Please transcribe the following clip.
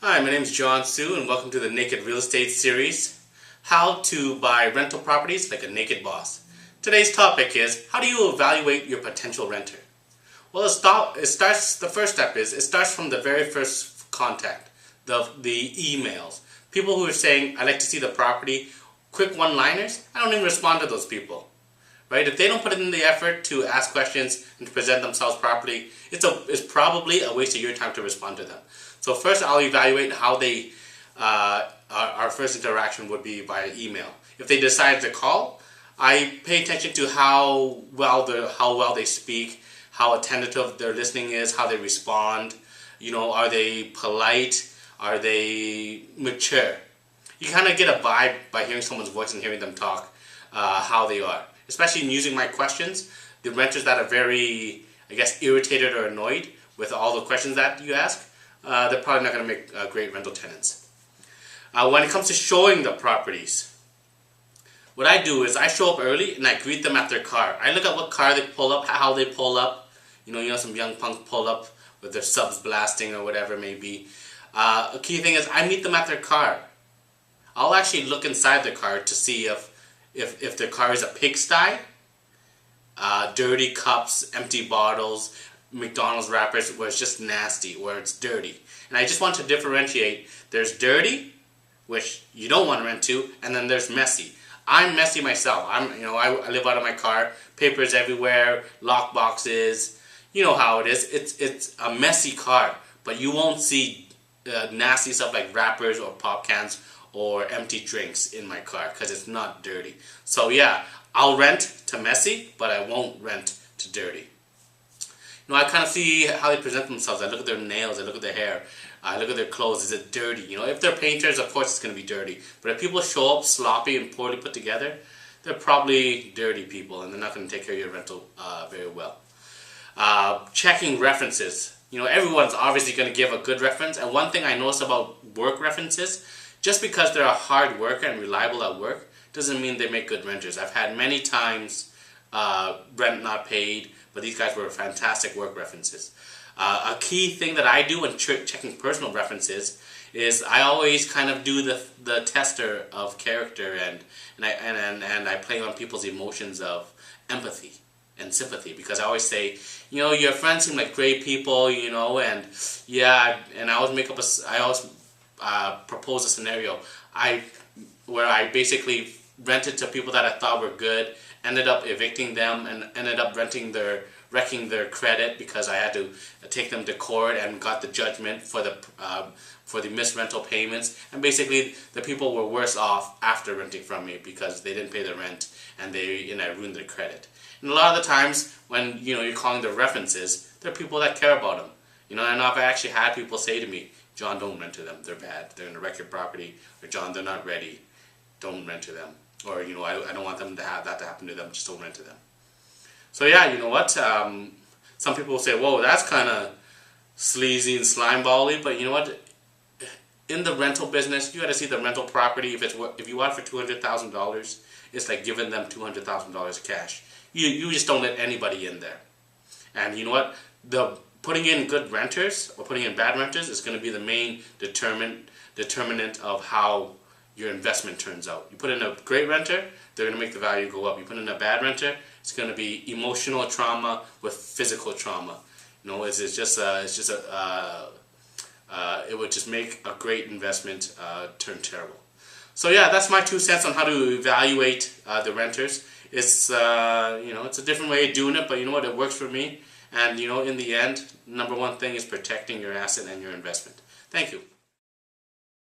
Hi, my name is John Su and welcome to the Naked Real Estate series, How to Buy Rental Properties Like a Naked Boss. Today's topic is, how do you evaluate your potential renter? Well, the first step is, it starts from the very first contact, the emails. People who are saying, I'd like to see the property, quick one-liners, I don't even respond to those people. Right? If they don't put in the effort to ask questions and to present themselves properly, it's probably a waste of your time to respond to them. So first I'll evaluate how they, our first interaction would be by email. If they decide to call, I pay attention to how well they speak, how attentive their listening is, how they respond. You know, are they polite? Are they mature? You kind of get a vibe by hearing someone's voice and hearing them talk, how they are. Especially in using my questions, the renters that are very, I guess, irritated or annoyed with all the questions that you ask, they're probably not going to make great rental tenants. When it comes to showing the properties, what I do is I show up early and I greet them at their car. I look at what car they pull up, how they pull up. You know, some young punks pull up with their subs blasting or whatever it may be. A key thing is I meet them at their car. I'll actually look inside their car to see if their car is a pigsty, dirty cups, empty bottles, McDonald's wrappers where it's just nasty, where it's dirty. And I just want to differentiate. There's dirty, which you don't want to rent to, and then there's messy. I'm messy myself. I live out of my car, papers everywhere, lock boxes. You know how it is. It's a messy car, but you won't see nasty stuff like wrappers or pop cans or empty drinks in my car because it's not dirty. So yeah, I'll rent to messy, but I won't rent to dirty. You know, I kind of see how they present themselves. I look at their nails, I look at their hair, I look at their clothes. Is it dirty? You know, if they're painters, of course it's going to be dirty. But if people show up sloppy and poorly put together, they're probably dirty people and they're not going to take care of your rental very well. Checking references. You know, everyone's obviously going to give a good reference. And one thing I notice about work references, just because they're a hard worker and reliable at work doesn't mean they make good renters. I've had many times rent not paid, but these guys were fantastic work references. A key thing that I do when checking personal references is I always kind of do the tester of character and I play on people's emotions of empathy and sympathy, because I always say, you know, your friends seem like great people, you know, and yeah, and I always propose a scenario where I basically rented to people that I thought were good, ended up evicting them, and ended up wrecking their credit because I had to take them to court and got the judgment for the missed rental payments. And basically, the people were worse off after renting from me because they didn't pay their rent and I ruined their credit. And a lot of the times when you're calling the references, they're people that care about them. You know, and I've actually had people say to me, John, don't rent to them. They're bad. They're going to wreck your property. Or John, they're not ready. Don't rent to them. Or, you know, I don't want them to have that to happen to them. Just don't rent to them. So yeah, you know what? Some people will say, whoa, that's kind of sleazy and slimebally. But you know what? In the rental business, you got to see the rental property. If you want it for $200,000, it's like giving them $200,000 cash. You just don't let anybody in there. And you know what? Putting in good renters or putting in bad renters is going to be the main determinant of how your investment turns out. You put in a great renter, they're going to make the value go up. You put in a bad renter, it's going to be emotional trauma with physical trauma. You know, it would just make a great investment turn terrible. So yeah, that's my 2 cents on how to evaluate the renters. It's it's a different way of doing it, but you know what? It works for me. And you know, in the end, number one thing is protecting your asset and your investment. Thank you.